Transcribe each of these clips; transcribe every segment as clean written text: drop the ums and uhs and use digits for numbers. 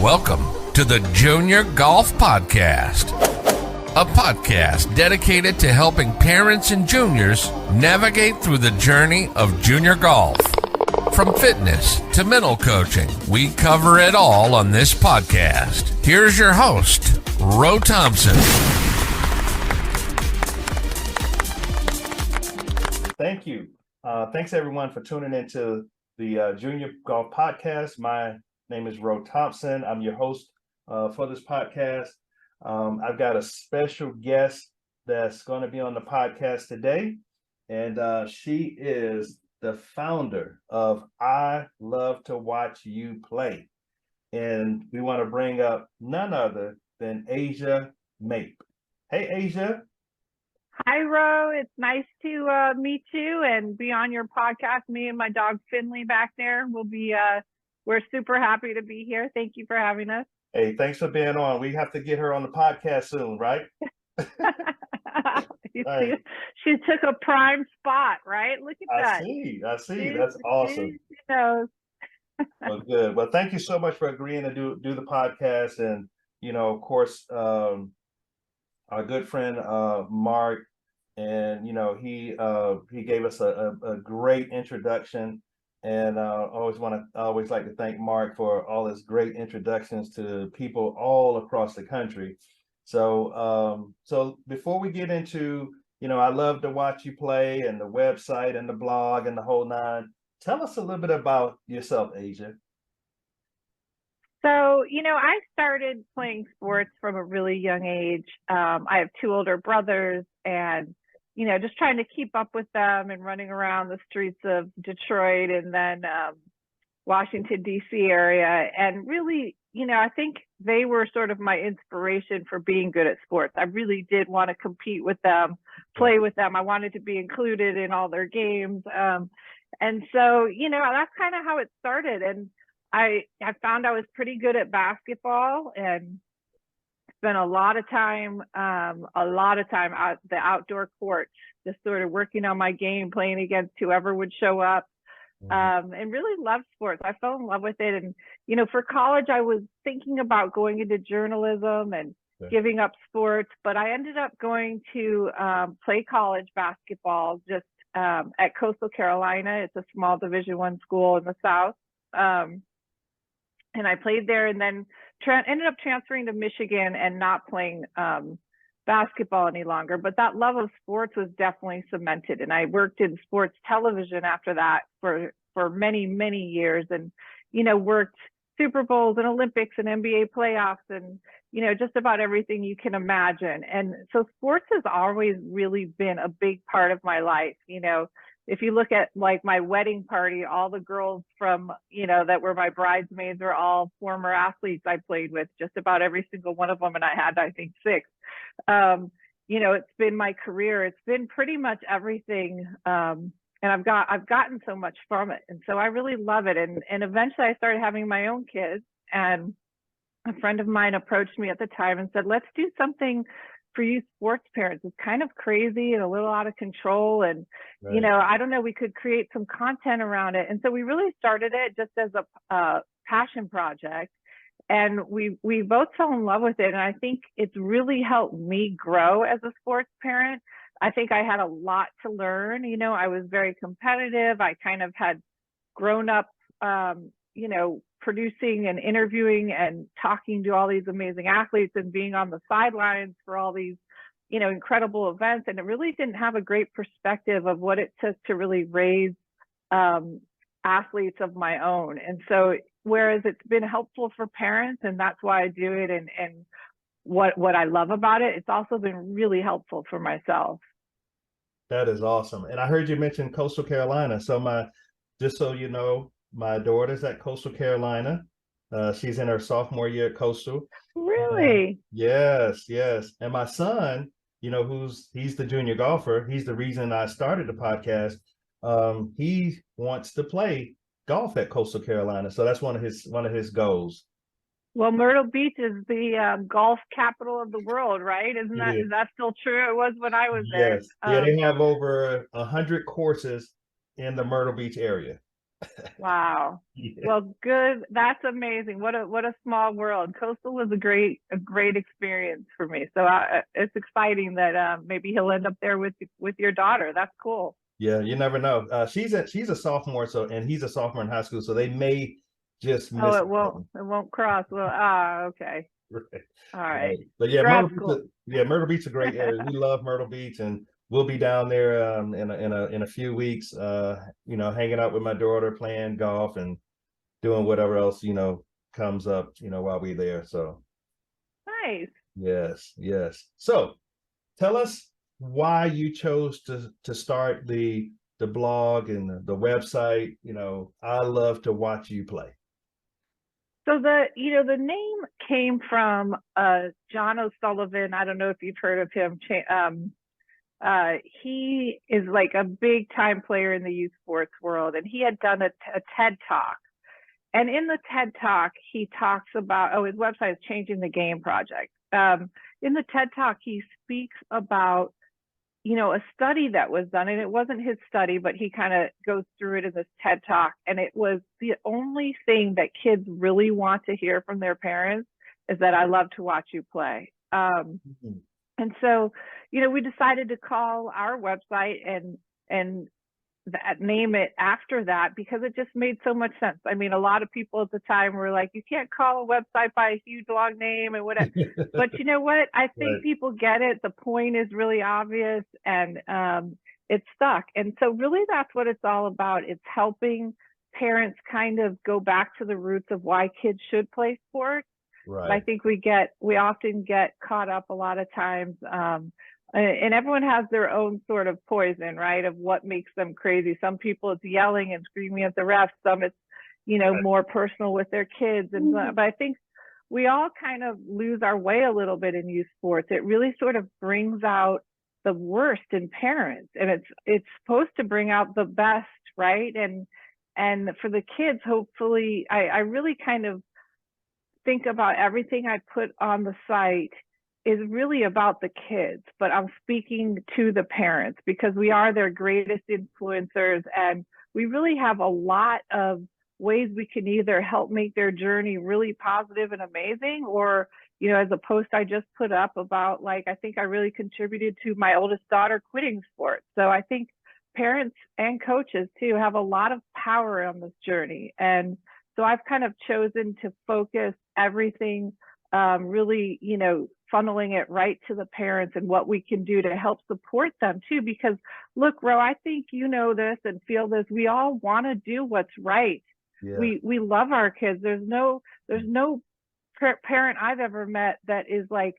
Welcome to the Junior Golf Podcast, a podcast dedicated to helping parents and juniors navigate through the journey of junior golf. From fitness to mental coaching, we cover it all on this podcast. Here's your host, Ro Thompson. Thank you. Thanks everyone for tuning into the Junior Golf Podcast. My name is Ro Thompson. I'm your host for this podcast. I've got a special guest that's going to be on the podcast today, and she is the founder of I Love to Watch You Play. And we want to bring up none other than Asia Mape. Hey, Asia. Hi, Ro. It's nice to meet you and be on your podcast. Me and my dog Finley back there will be, we're super happy to be here. Thank you for having us. Hey, thanks for being on. We have to get her on the podcast soon, right? Right. She took a prime spot, right? Look at that. I see. That's awesome. She knows. Well, good. Well, thank you so much for agreeing to do the podcast. And, you know, of course, our good friend, Mark, and, you know, he gave us a great introduction. And I always like to thank Mark for all his great introductions to people all across the country. So before we get into, you know, I love to watch you play and the website and the blog and the whole nine, tell us a little bit about yourself, Asia. So, you know, I started playing sports from a really young age. I have two older brothers, and, you know, just trying to keep up with them and running around the streets of Detroit and then Washington, D.C. area. And really, you know, I think they were sort of my inspiration for being good at sports. I really did want to compete with them, play with them. I wanted to be included in all their games. And so, you know, that's kind of how it started. And I found I was pretty good at basketball and spent a lot of time out the outdoor courts, just sort of working on my game, playing against whoever would show up, and really loved sports. I fell in love with it. And, you know, for college, I was thinking about going into journalism and giving up sports, but I ended up going to play college basketball just at Coastal Carolina. It's a small Division I school in the South. And I played there, and then ended up transferring to Michigan and not playing basketball any longer. But that love of sports was definitely cemented. And I worked in sports television after that for many, many years, and, you know, worked Super Bowls and Olympics and NBA playoffs and, you know, just about everything you can imagine. And so sports has always really been a big part of my life. You know, if you look at like my wedding party, all the girls from, you know, that were my bridesmaids are all former athletes I played with, just about every single one of them. And I had, I think, 6. You know, it's been my career. It's been pretty much everything. And I've gotten so much from it. And so I really love it. And eventually I started having my own kids, and a friend of mine approached me at the time and said, let's do something for you sports parents. It's kind of crazy and a little out of control. And, right, you know, I don't know, we could create some content around it. And so we really started it just as a passion project. And we both fell in love with it. And I think it's really helped me grow as a sports parent. I think I had a lot to learn. You know, I was very competitive. I kind of had grown up, you know, producing and interviewing and talking to all these amazing athletes and being on the sidelines for all these, you know, incredible events. And it really didn't have a great perspective of what it took to really raise athletes of my own. And so, whereas it's been helpful for parents, and that's why I do it, and what I love about it, it's also been really helpful for myself. That is awesome. And I heard you mention Coastal Carolina. So just so you know, my daughter's at Coastal Carolina. She's in her sophomore year at Coastal. Really? Yes. And my son, you know, he's the junior golfer. He's the reason I started the podcast. He wants to play golf at Coastal Carolina. So that's one of his goals. Well, Myrtle Beach is the golf capital of the world, right? Is that still true? It was when I was there. Yes. Yeah, they have over 100 courses in the Myrtle Beach area. Wow. Yeah. Well, good. That's amazing. What a small world. Coastal was a great experience for me. So it's exciting that maybe he'll end up there with your daughter. That's cool. Yeah, you never know. She's a sophomore, so and he's a sophomore in high school, so they may just Oh, miss each other. it won't cross. Well, okay. Right. All Right. right. But yeah, Grad school. Myrtle Beach is a great area. We love Myrtle Beach, and we'll be down there in a few weeks. Hanging out with my daughter, playing golf, and doing whatever else comes up. While we're there. So Nice. yes, yes. So tell us why you chose to start the blog and the website. I love to watch you play. So the name came from John O'Sullivan. I don't know if you've heard of him. He is like a big time player in the youth sports world, and he had done a TED talk. And in the TED talk, he talks about, his website is Changing the Game Project. In the TED talk, he speaks about, a study that was done, and it wasn't his study, but he kind of goes through it in this TED talk. And it was the only thing that kids really want to hear from their parents is that I love to watch you play. And so, we decided to call our website and name it after that because it just made so much sense. I mean, a lot of people at the time were like, you can't call a website by a huge long name and whatever. But you know what? I think Right. people get it. The point is really obvious, and it stuck. And so really that's what it's all about. It's helping parents kind of go back to the roots of why kids should play sports. Right. I think we often get caught up a lot of times, and everyone has their own sort of poison, right? Of what makes them crazy. Some people it's yelling and screaming at the refs. Some it's, Right. more personal with their kids. And but I think we all kind of lose our way a little bit in youth sports. It really sort of brings out the worst in parents, and it's supposed to bring out the best, right? And for the kids, hopefully, I really kind of think about everything I put on the site is really about the kids, but I'm speaking to the parents because we are their greatest influencers, and we really have a lot of ways we can either help make their journey really positive and amazing, or, as a post I just put up about, like, I think I really contributed to my oldest daughter quitting sports. So I think parents and coaches too have a lot of power on this journey. And so I've kind of chosen to focus everything really, funneling it right to the parents and what we can do to help support them too. Because look, Ro, I think you know this and feel this. We all want to do what's right. Yeah. We love our kids. There's no parent I've ever met that is like,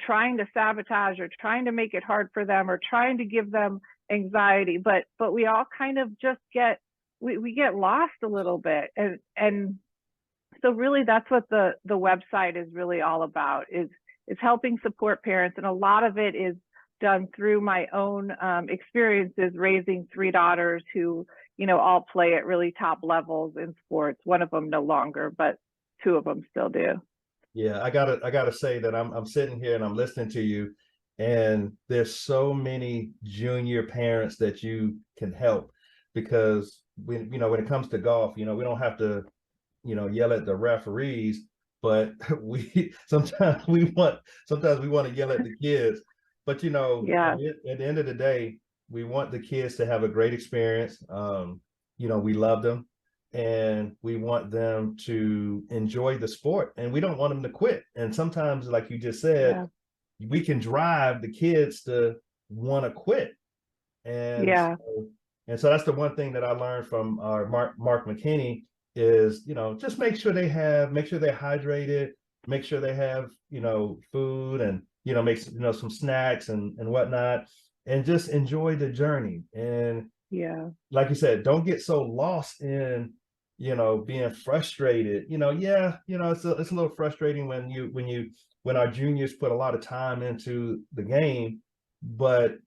trying to sabotage or trying to make it hard for them or trying to give them anxiety. But we all kind of just we get lost a little bit, and so really that's what the website is really all about, is helping support parents. And a lot of it is done through my own experiences raising three daughters who all play at really top levels in sports. One of them no longer, but two of them still do. Yeah, I gotta say that I'm sitting here and I'm listening to you, and there's so many junior parents that you can help, because when it comes to golf, we don't have to yell at the referees, but we sometimes we want to yell at the kids. But Yeah. at the end of the day, we want the kids to have a great experience. We love them, and we want them to enjoy the sport, and we don't want them to quit. And sometimes, like you just said, we can drive the kids to want to quit. And Yeah. so that's the one thing that I learned from our Mark McKinney is, just make sure they're hydrated, make sure they have, food, and, make, some snacks and whatnot, and just enjoy the journey. And Yeah. like you said, don't get so lost in, being frustrated. It's a little frustrating when our juniors put a lot of time into the game, but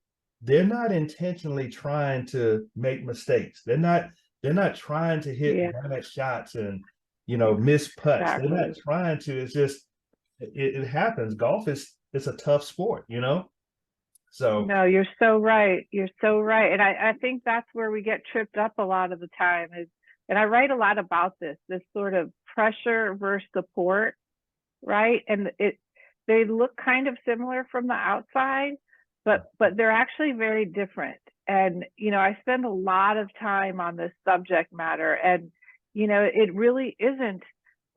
they're not intentionally trying to make mistakes. They're not trying to hit bad shots and miss putts. Exactly. They're not trying to. It's just it happens. Golf it's a tough sport, So No, you're so right. You're so right. And I think that's where we get tripped up a lot of the time, is And I write a lot about this sort of pressure versus support, right? And they look kind of similar from the outside, but they're actually very different. And, you know, I spend a lot of time on this subject matter, and, you know, it really isn't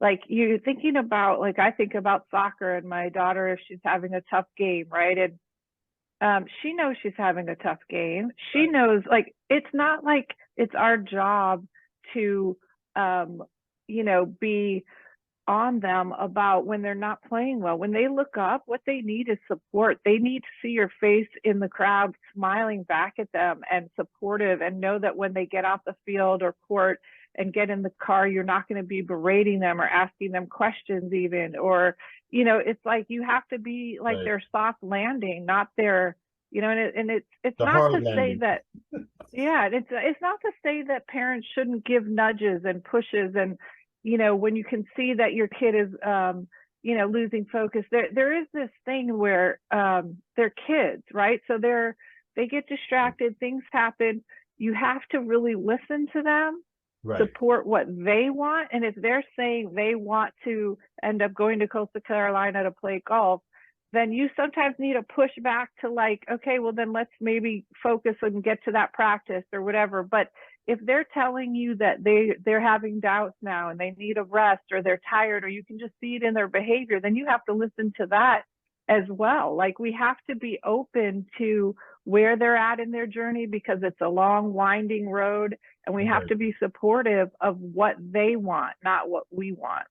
like you thinking about, like I think about soccer and my daughter, if she's having a tough game, right? And she knows she's having a tough game. She knows, like, it's not like it's our job to, you know, be on them about when they're not playing well. When they look up, what they need is support. They need to see your face in the crowd smiling back at them and supportive, and know that when they get off the field or court and get in the car, you're not going to be berating them or asking them questions even, or, you know, it's like you have to be like their soft landing, not their, you know, and it's not to say that, yeah, it's not to say that parents shouldn't give nudges and pushes. And, you know, when you can see that your kid is, you know, losing focus, there is this thing where they're kids, right? So they get distracted, things happen. You have to really listen to them, support what they want. And if they're saying they want to end up going to Coastal Carolina to play golf, then you sometimes need a push back to, like, okay, well then let's maybe focus and get to that practice or whatever. But if they're telling you that they're having doubts now and they need a rest, or they're tired, or you can just see it in their behavior, then you have to listen to that as well. Like, we have to be open to where they're at in their journey, because it's a long winding road, and we have to be supportive of what they want, not what we want.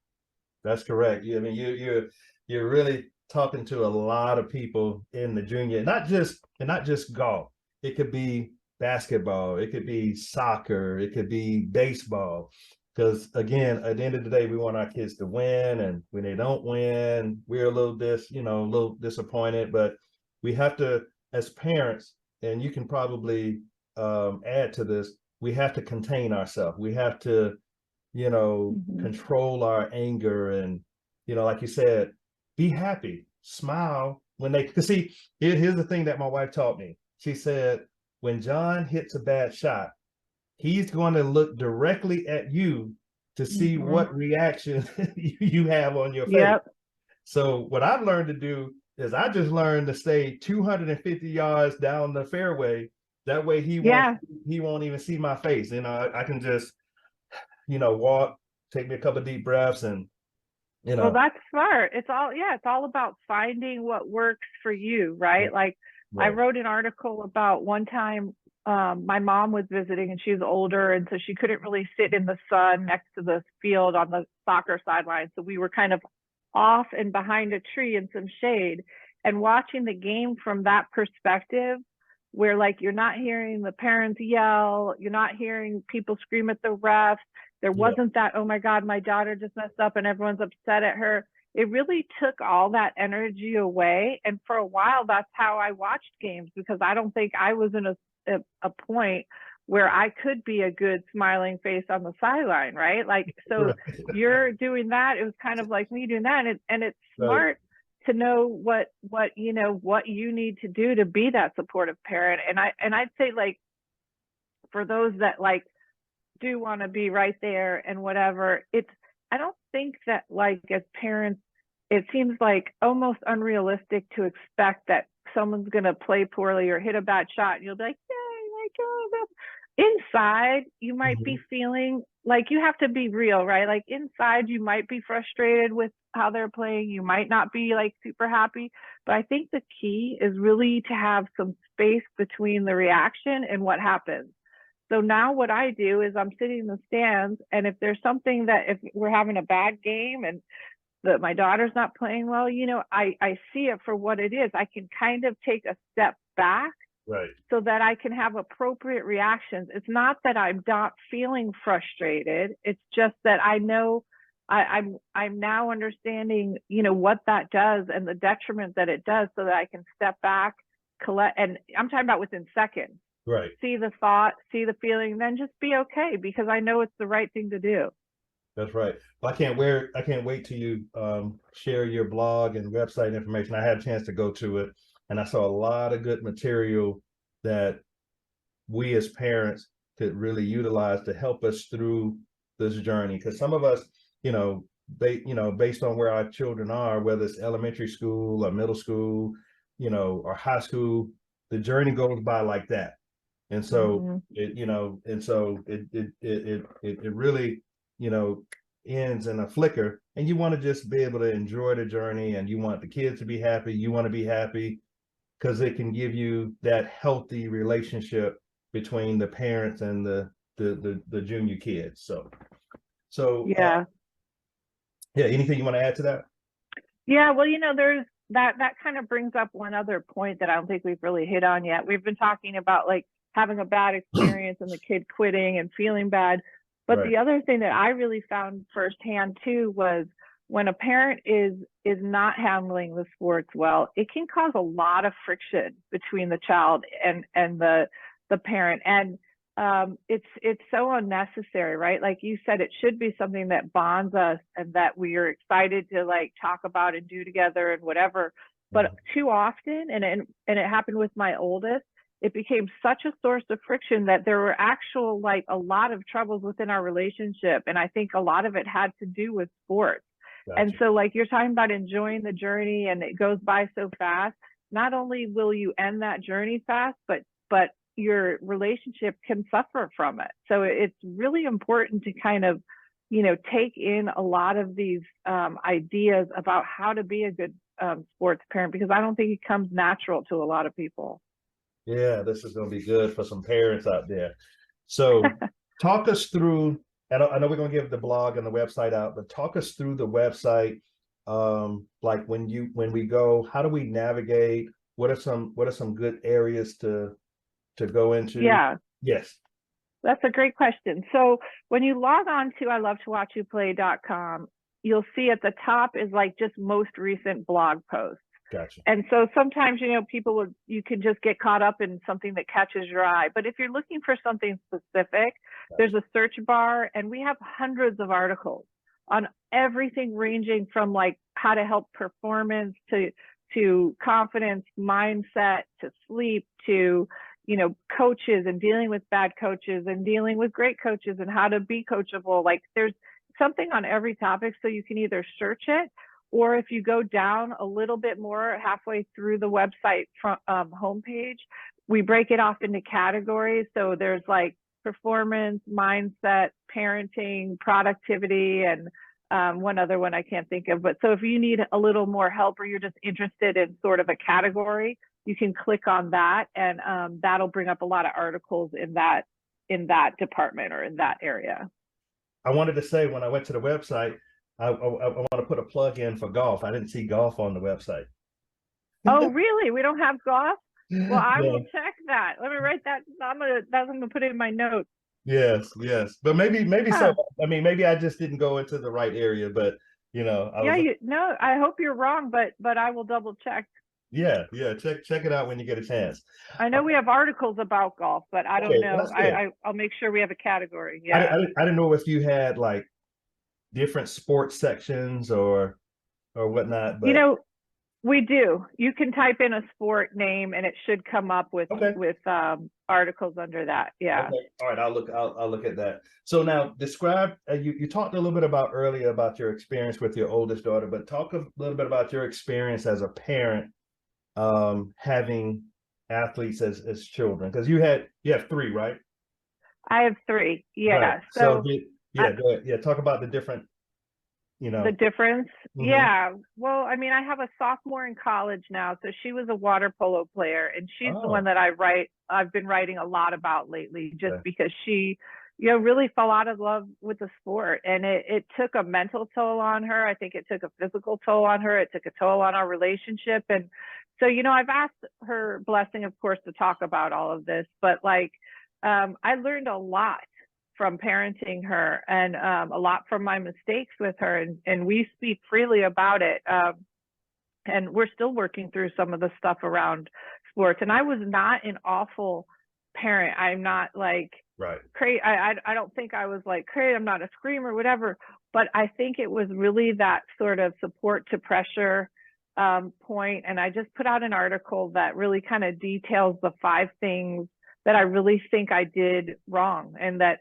That's correct. I mean, you're really talking to a lot of people in the junior, not just golf. It could be basketball, it could be soccer, it could be baseball. Because again, at the end of the day, we want our kids to win, and when they don't win, we're a little disappointed. But we have to, as parents, and you can probably add to this, we have to contain ourselves. We have to, you know, control our anger, and, you know, like you said, be happy, smile when they, because see, here's the thing that my wife taught me. She said, when John hits a bad shot, he's going to look directly at you to see what reaction you have on your face. So what I've learned to do is I just learned to stay 250 yards down the fairway. That way he won't even see my face. You know, I can just, you know, walk, take me a couple of deep breaths, and, you know. Well, that's smart. It's all about finding what works for you, right? Like, I wrote an article about one time, my mom was visiting, and she was older, and so she couldn't really sit in the sun next to the field on the soccer sideline. So we were kind of off and behind a tree in some shade, and watching the game from that perspective, where, like, you're not hearing the parents yell, you're not hearing people scream at the refs. There wasn't that, oh my God, my daughter just messed up and everyone's upset at her. It really took all that energy away. And for a while, that's how I watched games, because I don't think I was in a point where I could be a good smiling face on the sideline, right? Like, so you're doing that. It was kind of like me doing that. And it's smart to know what you need to do to be that supportive parent. And I'd say, like, for those that, like, do want to be right there and whatever, I don't think that, like, as parents, it seems like almost unrealistic to expect that someone's going to play poorly or hit a bad shot and you'll be like, yay, like, oh, that's... Inside, you might be feeling like, you have to be real, right? Like, inside, you might be frustrated with how they're playing. You might not be, like, super happy. But I think the key is really to have some space between the reaction and what happens. So now what I do is I'm sitting in the stands, and if there's something that, if we're having a bad game and that my daughter's not playing well, you know, I see it for what it is. I can kind of take a step back, so that I can have appropriate reactions. It's not that I'm not feeling frustrated. It's just that I know I'm now understanding, you know, what that does and the detriment that it does, so that I can step back, collect, and I'm talking about within seconds. See the thought, see the feeling, then just be okay, because I know it's the right thing to do. That's right. Well, I can't wait till you share your blog and website information. I had a chance to go to it, and I saw a lot of good material that we as parents could really utilize to help us through this journey, because some of us, based on where our children are, whether it's elementary school or middle school, or high school, the journey goes by like that. And so it really, ends in a flicker, and you want to just be able to enjoy the journey, and you want the kids to be happy. You want to be happy because it can give you that healthy relationship between the parents and the junior kids. So Yeah. Anything you want to add to that? Yeah, well, there's that kind of brings up one other point that I don't think we've really hit on yet. We've been talking about like having a bad experience and the kid quitting and feeling bad. But Right. the other thing that I really found firsthand too was when a parent is not handling the sports well, it can cause a lot of friction between the child and the parent. And it's so unnecessary, right? Like you said, it should be something that bonds us and that we are excited to like talk about and do together and whatever. But too often, and it happened with my oldest, it became such a source of friction that there were like a lot of troubles within our relationship. And I think a lot of it had to do with sports. Gotcha. And so like you're talking about enjoying the journey and it goes by so fast. Not only will you end that journey fast, but your relationship can suffer from it. So it's really important to kind of, take in a lot of these ideas about how to be a good sports parent, because I don't think it comes natural to a lot of people. Yeah, this is going to be good for some parents out there. So talk us through, I know we're going to give the blog and the website out, but talk us through the website. Like when we go, how do we navigate? What are some good areas to go into? Yeah. Yes. That's a great question. So when you log on to ilovetowatchyouplay.com, you'll see at the top is like just most recent blog posts. Gotcha. And so sometimes, you can just get caught up in something that catches your eye. But if you're looking for something specific, there's a search bar, and we have hundreds of articles on everything ranging from like how to help performance to confidence, mindset, to sleep, to coaches and dealing with bad coaches and dealing with great coaches and how to be coachable. Like there's something on every topic. So you can either search it, or if you go down a little bit more halfway through the website homepage, we break it off into categories. So there's like performance, mindset, parenting, productivity, and one other one I can't think of. But so if you need a little more help or you're just interested in sort of a category, you can click on that, and that'll bring up a lot of articles in that department or in that area. I wanted to say, when I went to the website, I want to put a plug in for golf. I didn't see golf on the website. Oh, really? We don't have golf? Well, I will check that. Let me write that. I'm gonna put it in my notes. Yes. But maybe so. I mean, maybe I just didn't go into the right area, but I hope you're wrong, but I will double check. Yeah. Check it out when you get a chance. I know we have articles about golf, but I don't know. I'll make sure we have a category. Yeah. I didn't know if you had like different sports sections or whatnot, but we do. You can type in a sport name and it should come up with articles under that. Yeah. Okay. All right. I'll look at that. So now describe, you talked a little bit about earlier about your experience with your oldest daughter, but talk a little bit about your experience as a parent, having athletes as children, because you have 3, right? I have 3. Yeah. Right. So go ahead. Yeah. Talk about the different, the difference. Mm-hmm. Yeah. Well, I mean, I have a sophomore in college now. So she was a water polo player, and she's the one that I've been writing a lot about lately, just because she, really fell out of love with the sport, and it took a mental toll on her. I think it took a physical toll on her. It took a toll on our relationship. And so, I've asked her blessing, of course, to talk about all of this, but like, I learned a lot from parenting her, and a lot from my mistakes with her, and we speak freely about it. And we're still working through some of the stuff around sports. And I was not an awful parent. I'm not like crazy. I don't think I was like crazy. I'm not a screamer, whatever. But I think it was really that sort of support to pressure point. And I just put out an article that really kind of details the 5 things that I really think I did wrong, and that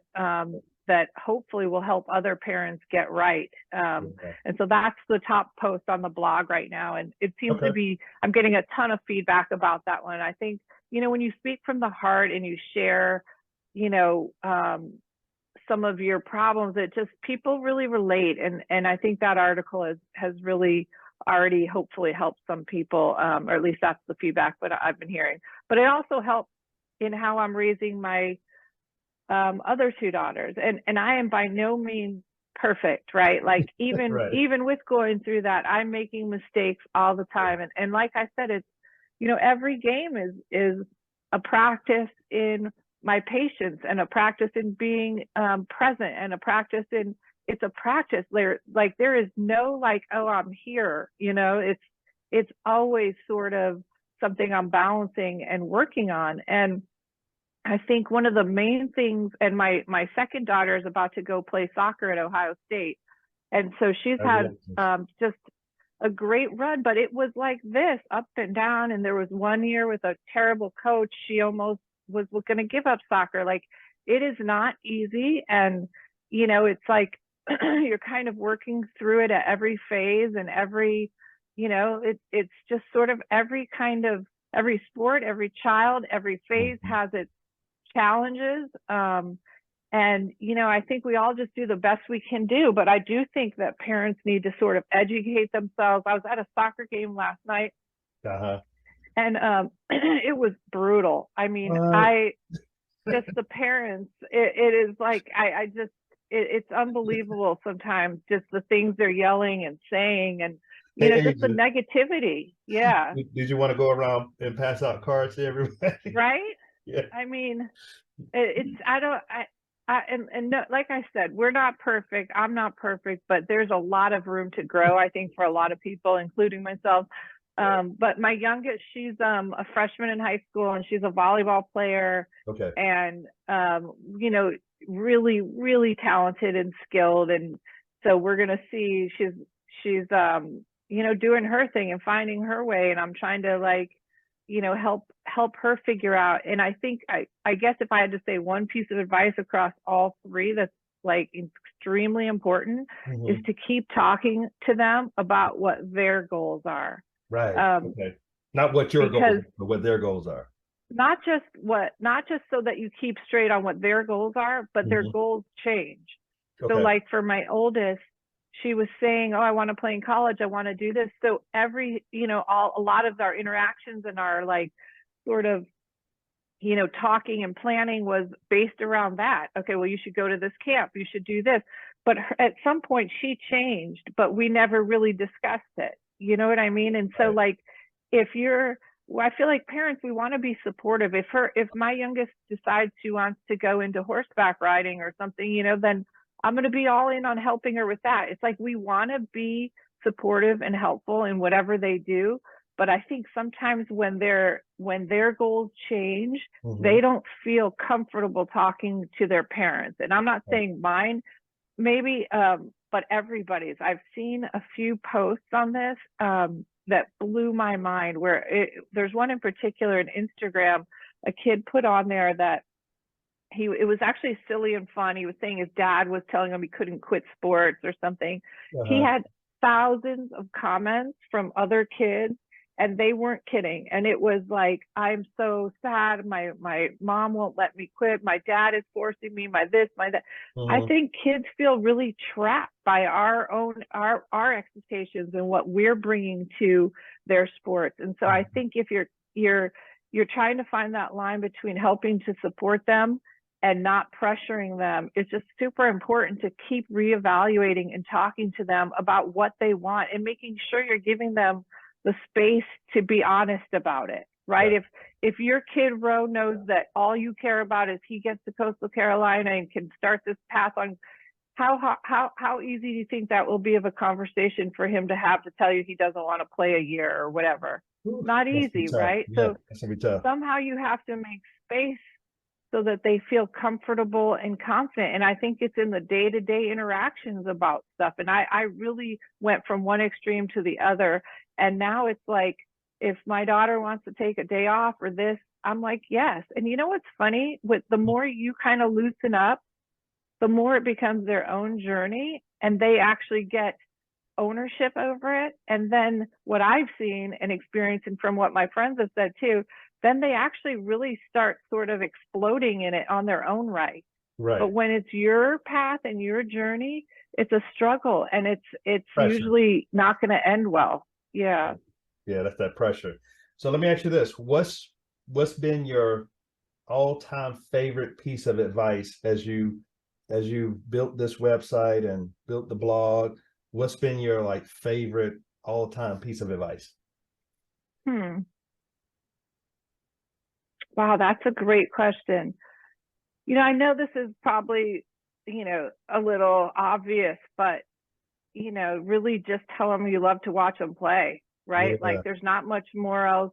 that hopefully will help other parents get right. And so that's the top post on the blog right now. And it seems to be, I'm getting a ton of feedback about that one. I think, when you speak from the heart and you share, some of your problems, it just, people really relate. And I think that article has really already hopefully helped some people, or at least that's the feedback that I've been hearing. But it also helped in how I'm raising my other two daughters. And I am by no means perfect, right? Like even even with going through that, I'm making mistakes all the time. And like I said, it's, every game is a practice in my patience, and a practice in being present, and a practice in, it's a practice there. Like there is no like, oh, I'm here, it's always sort of something I'm balancing and working on. And I think one of the main things, and my second daughter is about to go play soccer at Ohio State. And so she's had just a great run, but it was like this up and down. And there was one year with a terrible coach, she almost was going to give up soccer. Like it is not easy. And, it's like you're kind of working through it at every phase, and every, it's just sort of every sport, every child, every phase has its challenges. And, I think we all just do the best we can do. But I do think that parents need to sort of educate themselves. I was at a soccer game last night. And it was brutal. I mean, just the parents, it is like, it's unbelievable sometimes, just the things they're yelling and saying, and, just the negativity. Yeah. Did you want to go around and pass out cards to everybody? Right? Yeah. I mean, and no, like I said, we're not perfect. I'm not perfect, but there's a lot of room to grow, I think, for a lot of people, including myself. But my youngest, she's a freshman in high school, and she's a volleyball player. Okay. And really, really talented and skilled. And so we're gonna see, she's doing her thing and finding her way. And I'm trying to help her figure out. And I think I guess if I had to say one piece of advice across all three that's like extremely important, is to keep talking to them about what their goals are. Right. Okay. Not what your goals are, but what their goals are. Not just so that you keep straight on what their goals are, but their goals change. Okay. So like for my oldest, she was saying, oh, I want to play in college, I want to do this. So every, a lot of our interactions and our like sort of, talking and planning was based around that. Okay, well, you should go to this camp, you should do this. But at some point she changed, but we never really discussed it. You know what I mean? And so like, I feel like parents, we want to be supportive. If my youngest decides she wants to go into horseback riding or something, then I'm going to be all in on helping her with that. It's like, we want to be supportive and helpful in whatever they do. But I think sometimes when their goals change, they don't feel comfortable talking to their parents. And I'm not saying mine, maybe, but everybody's. I've seen a few posts on this that blew my mind, where there's one in particular in Instagram, a kid put on there that it was actually silly and fun. He was saying his dad was telling him he couldn't quit sports or something. He had thousands of comments from other kids, and they weren't kidding. And it was like, I'm so sad. My mom won't let me quit. My dad is forcing me, my this, my that. I think kids feel really trapped by our expectations and what we're bringing to their sports. And so I think if you're trying to find that line between helping to support them and not pressuring them, it's just super important to keep reevaluating and talking to them about what they want, and making sure you're giving them the space to be honest about it, right? If your kid Ro knows that all you care about is he gets to Coastal Carolina and can start this path on, how easy do you think that will be of a conversation for him to have to tell you he doesn't want to play a year or whatever? Not easy, right? Yeah, so somehow you have to make space so that they feel comfortable and confident. And I think it's in the day-to-day interactions about stuff. And I really went from one extreme to the other. And now it's like, if my daughter wants to take a day off or this, I'm like, yes. And you know what's funny? With the more you kind of loosen up, the more it becomes their own journey and they actually get ownership over it. And then what I've seen and experienced, and from what my friends have said too, then they actually really start sort of exploding in it on their own right. Right. But when it's your path and your journey, it's a struggle, and it's Pressure. usually not going to end well. Yeah. Yeah, that's that pressure. So let me ask you this: what's been your all-time favorite piece of advice as you built this website and built the blog? What's been your like favorite all-time piece of advice? Wow, that's a great question. I know this is probably, a little obvious, but, really just tell them you love to watch them play, right? Yeah. Like there's not much more else.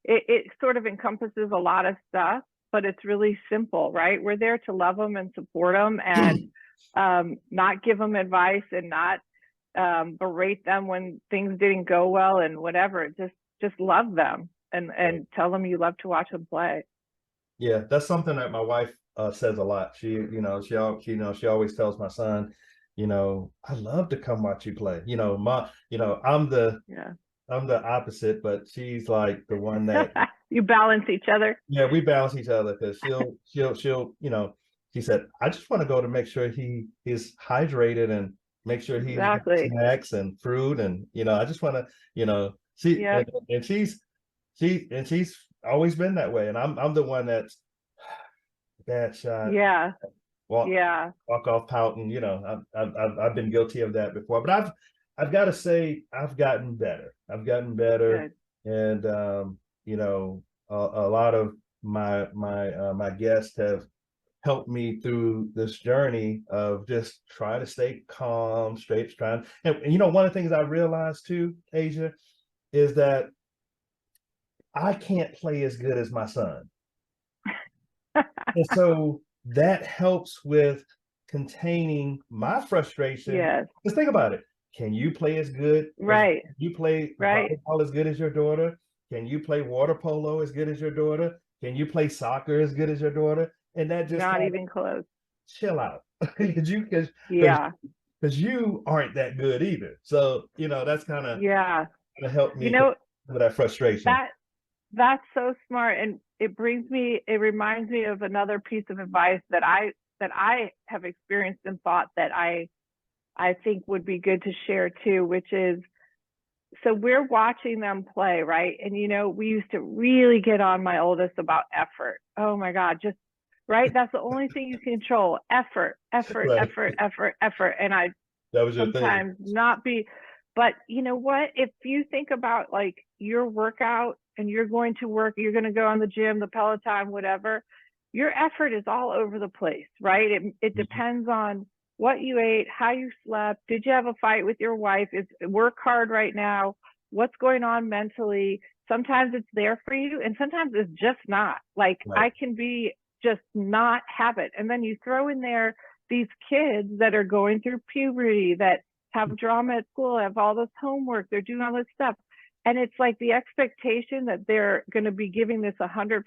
It sort of encompasses a lot of stuff, but it's really simple, right? We're there to love them and support them, and not give them advice, and not berate them when things didn't go well and whatever. Just love them and tell them you love to watch them play. Yeah, that's something that my wife says a lot. She always tells my son, I love to come watch you play. I'm the opposite, but she's like the one that you balance each other. Yeah, we balance each other, because she'll she said, I just want to go to make sure he is hydrated and make sure he's Exactly. snacks and fruit, and I just want to and she's always been that way, and I'm the one that's bad shot. Yeah. Walk off pouting. I've been guilty of that before, but I've got to say I've gotten better. Good. And a lot of my guests have helped me through this journey of just trying to stay calm, and one of the things I realized too, Asia, is that I can't play as good as my son. And so that helps with containing my frustration. Yes. Just think about it. Can you play as good? Right. Can you play Right. volleyball as good as your daughter? Can you play water polo as good as your daughter? Can you play soccer as good as your daughter? And that just not even close. Chill out. because you aren't that good either. So, that's kind of gonna help me with that frustration. That's so smart. And it reminds me of another piece of advice that I have experienced and thought that I think would be good to share too, which is, so we're watching them play, right? And we used to really get on my oldest about effort. Oh my God, just right. That's the only thing you control. Effort. Right. And I that was your sometimes thing. not be, but you know what? If you think about like your workout and you're going to work, you're going to go on the gym, the Peloton, whatever, your effort is all over the place, right? It depends on what you ate, how you slept, did you have a fight with your wife, is work hard right now, what's going on mentally. Sometimes it's there for you, and sometimes it's just not. Like right. I can be just not have it. And then you throw in there these kids that are going through puberty, that have drama at school, have all this homework, they're doing all this stuff. And it's like the expectation that they're going to be giving this 100%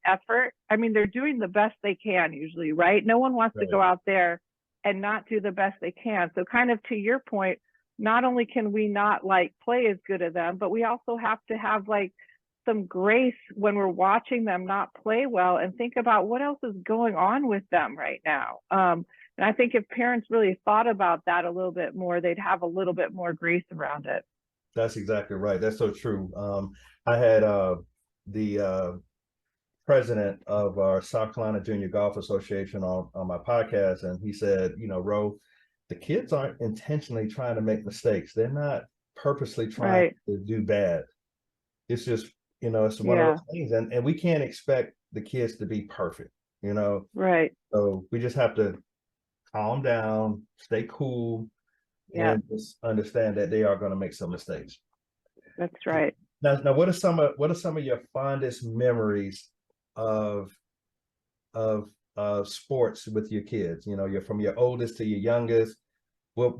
effort. I mean, they're doing the best they can usually, right? No one wants to go out there and not do the best they can. So kind of to your point, not only can we not like play as good as them, but we also have to have like some grace when we're watching them not play well, and think about what else is going on with them right now. And I think if parents really thought about that a little bit more, they'd have a little bit more grace around it. That's exactly right. That's so true. I had the president of our South Carolina Junior Golf Association on my podcast, and he said, Ro, the kids aren't intentionally trying to make mistakes. They're not purposely trying to do bad. It's just, it's one of those things, and we can't expect the kids to be perfect, Right. So we just have to calm down, stay cool, and just understand that they are going to make some mistakes. That's right. Now, what are some of your fondest memories of sports with your kids? You're from your oldest to your youngest. What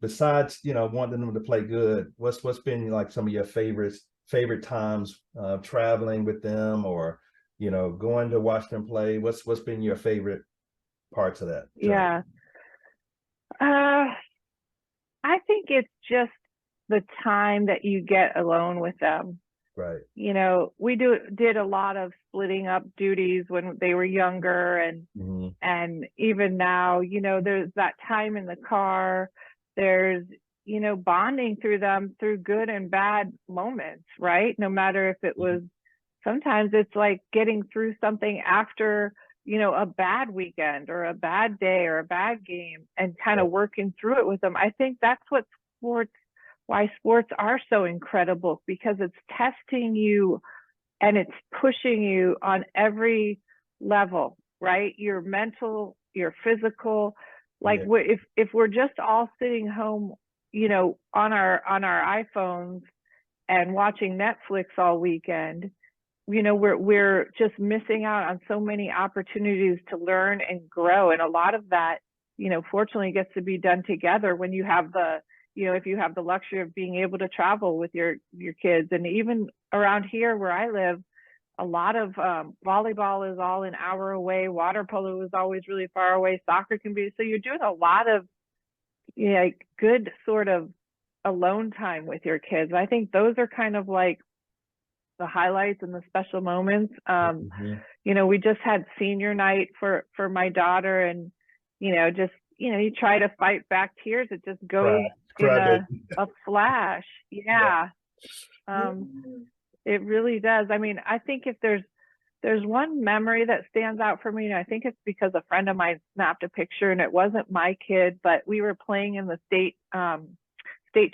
besides wanting them to play good, what's been like some of your favorite times traveling with them, or going to watch them play? What's been your favorite parts of that journey? Yeah. I think it's just the time that you get alone with them. Right. You know, we did a lot of splitting up duties when they were younger, and even now, you know, there's that time in the car. There's, you know, bonding through them through good and bad moments, right? No matter if it was, sometimes it's like getting through something after, you know, a bad weekend or a bad day or a bad game, and kind of working through it with them. I think that's what why sports are so incredible, because it's testing you and it's pushing you on every level, right? Your mental, your physical. Like if we're just all sitting home, you know, on our iPhones and watching Netflix all weekend, you know, we're just missing out on so many opportunities to learn and grow. And a lot of that, you know, fortunately gets to be done together when you have the, you know, if you have the luxury of being able to travel with your kids. And even around here where I live, a lot of volleyball is all an hour away. Water polo is always really far away. Soccer can be, so you're doing a lot of, you know, like good sort of alone time with your kids. I think those are kind of like the highlights and the special moments. You know, we just had senior night for my daughter, and, you know, just, you know, you try to fight back tears. It just goes in a flash. Yeah. It really does. I mean, I think if there's one memory that stands out for me, and I think it's because a friend of mine snapped a picture, and it wasn't my kid, but we were playing in the state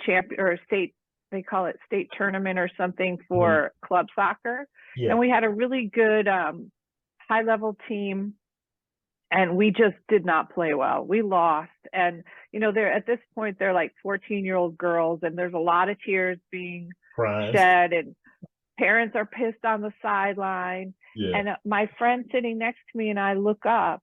champion, or state, they call it state tournament or something for club soccer. And we had a really good high level team, and we just did not play well. We lost. And, you know, they're at this point, they're like 14-year-old girls, and there's a lot of tears being shed, and parents are pissed on the sideline. And my friend sitting next to me and I look up,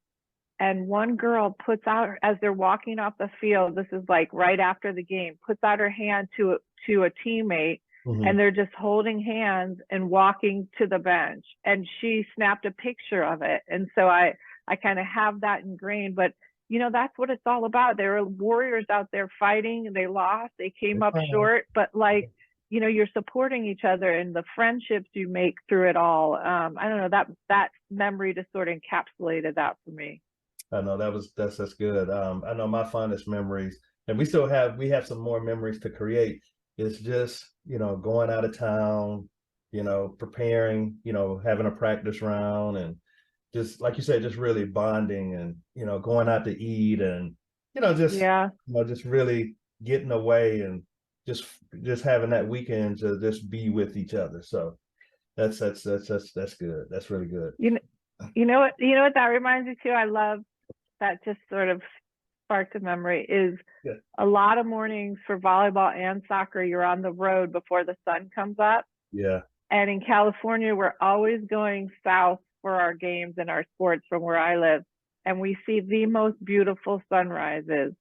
and one girl puts out, as they're walking off the field, this is like right after the game, puts out her hand to a teammate, and they're just holding hands and walking to the bench. And she snapped a picture of it. And so I kind of have that ingrained. But, you know, that's what it's all about. There were warriors out there fighting, and they lost, they came up short, but like, you know, you're supporting each other, and the friendships you make through it all. I don't know, that memory just sort of encapsulated that for me. I know that's good. I know my fondest memories, and we have some more memories to create. It's just, you know, going out of town, you know, preparing, you know, having a practice round, and just like you said, just really bonding, and, you know, going out to eat, and, you know, just, you know, just really getting away, and just having that weekend to just be with each other. So that's good. That's really good. You know what that reminds me too? I love that, just sort of sparked a memory, is a lot of mornings for volleyball and soccer, you're on the road before the sun comes up. And in California, we're always going south for our games and our sports from where I live. And we see the most beautiful sunrises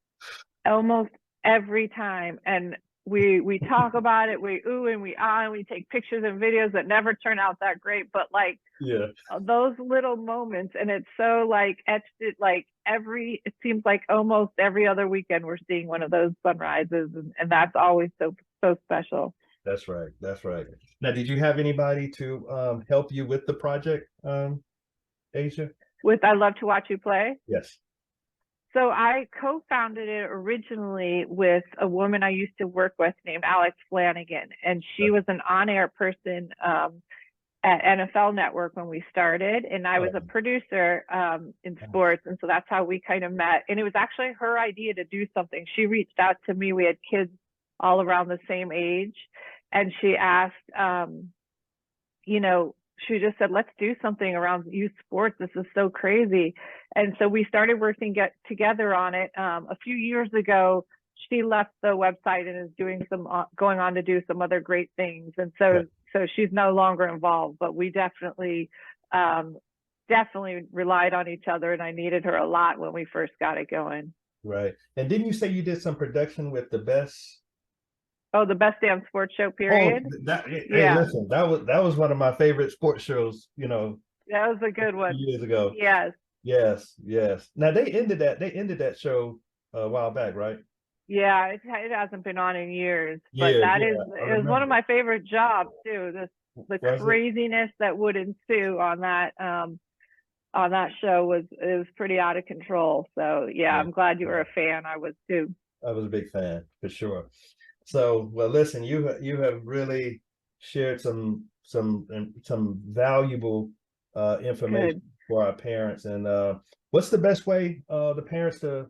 almost every time. And we talk about it, we ooh and we ah, and we take pictures and videos that never turn out that great, but like those little moments, and it's so like etched, it like it seems like almost every other weekend we're seeing one of those sunrises, and that's always so special. That's right. Now, did you have anybody to help you with the project, Asia? With I Love to Watch You Play? Yes. So I co-founded it originally with a woman I used to work with named Alex Flanagan, and she was an on-air person at NFL Network when we started, and I was a producer in sports, and so that's how we kind of met. And it was actually her idea to do something. She reached out to me. We had kids all around the same age, and she asked, you know, she just said, let's do something around youth sports. This is so crazy. And so we started working together on it. A few years ago, she left the website and is doing going on to do some other great things. And so she's no longer involved, but we definitely relied on each other, and I needed her a lot when we first got it going. Right. And didn't you say you did some production with the best? Oh, the Best Damn Sports Show, period. Hey, listen, that was one of my favorite sports shows, you know. That was a good one. Years ago. Yes. Yes, yes. Now they ended that show a while back, right? Yeah, it hasn't been on in years, but Yeah, that yeah, is I it was one of remember. my favorite jobs too. The Was it? craziness that would ensue on that show was it was pretty out of control. So yeah, Yeah, I'm glad you were yeah. a fan. I was too. I was a big fan for sure. So, well, listen, you have really shared some valuable information Good. for our parents. And what's the best way the parents to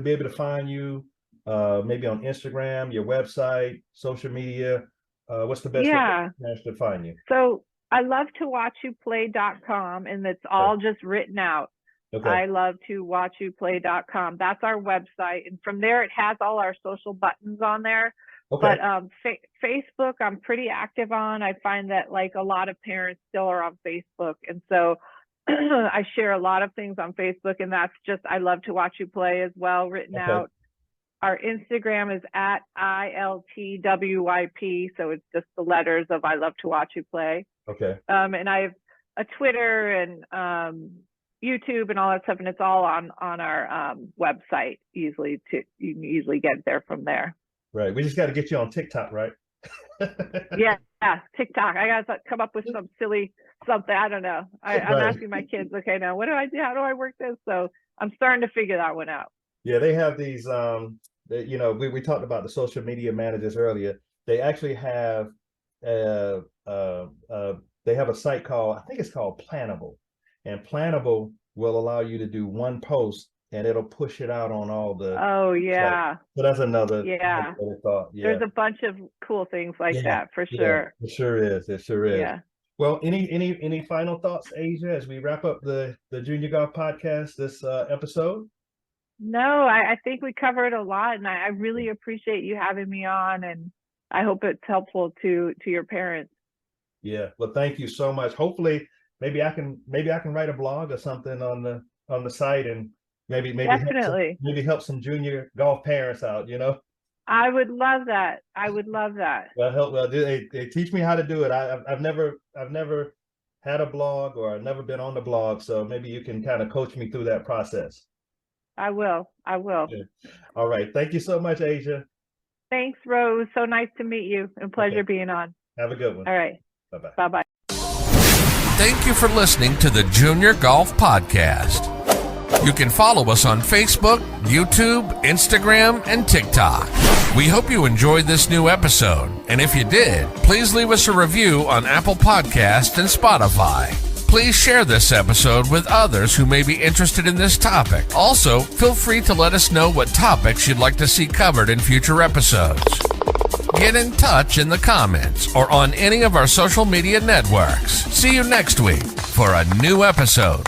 be able to find you? Maybe on Instagram, your website, social media. What's the best way for Yeah. parents to find you? So I love to watch you play.com, and it's Okay. all just written out. Okay. I love to watch you play.com. That's our website. And from there, it has all our social buttons on there. Okay. But Facebook, I'm pretty active on. I find that like a lot of parents still are on Facebook. And so I share a lot of things on Facebook, and that's just, I love to watch you play as well, written Okay. out. Our Instagram is at ILTWYP. So it's just the letters of I love to watch you play. Okay. And I have a Twitter and YouTube and all that stuff, and it's all on our website. You can easily get there from there. Right. We just got to get you on TikTok, right? Yeah, TikTok. I got to come up with some silly something. I don't know. I'm Right. asking my kids, okay, now what do I do? How do I work this? So I'm starting to figure that one out. Yeah, they have these we talked about the social media managers earlier. They actually have they have a site called, I think it's called Plannable. And Plannable will allow you to do one post and it'll push it out on all the Oh yeah. so that's another Yeah. thought. Yeah. There's a bunch of cool things like that for sure. It sure is. It sure is. Yeah. Well, any final thoughts, Asia, as we wrap up the Junior Golf Podcast this episode? No, I think we covered a lot, and I really appreciate you having me on, and I hope it's helpful to your parents. Yeah. Well, thank you so much. Hopefully, maybe I can write a blog or something on the site, and maybe Definitely. help some junior golf parents out. I would love that. I would love that. Well, they teach me how to do it. I've never had a blog, or I've never been on the blog, so maybe you can kind of coach me through that process. I will. Yeah. All right. Thank you so much, Asia. Thanks, Rose. So nice to meet you, and pleasure being on. Have a good one. All right. Bye-bye. Bye-bye. Thank you for listening to the Junior Golf Podcast. You can follow us on Facebook, YouTube, Instagram, and TikTok. We hope you enjoyed this new episode, and if you did, please leave us a review on Apple Podcasts and Spotify. Please share this episode with others who may be interested in this topic. Also, feel free to let us know what topics you'd like to see covered in future episodes. Get in touch in the comments or on any of our social media networks. See you next week for a new episode